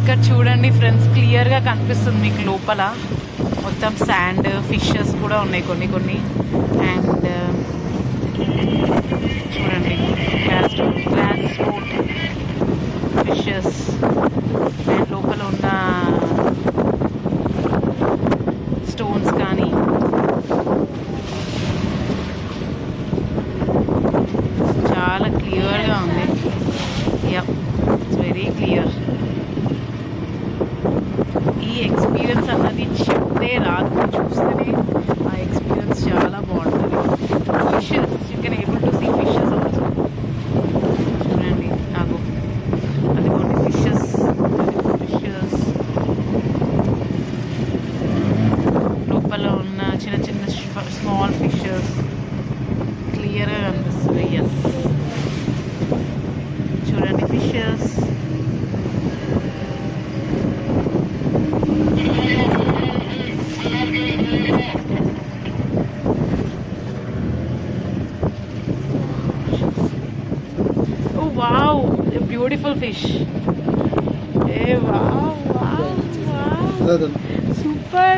ఇక్కడ చూడండి ఫ్రెండ్స్, క్లియర్గా కనిపిస్తుంది మీకు లోపల మొత్తం శాండ్, ఫిషెస్ కూడా ఉన్నాయి కొన్ని కొన్ని. అండ్ చూడండి గ్లాస్ బోట్ ఫిషెస్ అండ్ లోపల ఉన్న స్టోన్స్ కానీ చాలా క్లియర్గా ఉంది. Yeah, it's very clear. ఈ ఎక్స్పీరియన్స్ అన్నది చెప్తే రాదు, చూస్తేనే ఆ ఎక్స్పీరియన్స్ చాలా బాగుంటుంది. Fishes, you can able to see fishes also. చూడండి నాకు అదిగోండి ఫిషెస్, లోపల ఉన్న చిన్న చిన్న స్మాల్ ఫిషెస్ క్లియర్గా కనిపిస్తుంది. ఎస్, చూడండి fishes. Oh wow, a beautiful fish. Hey, wow, super.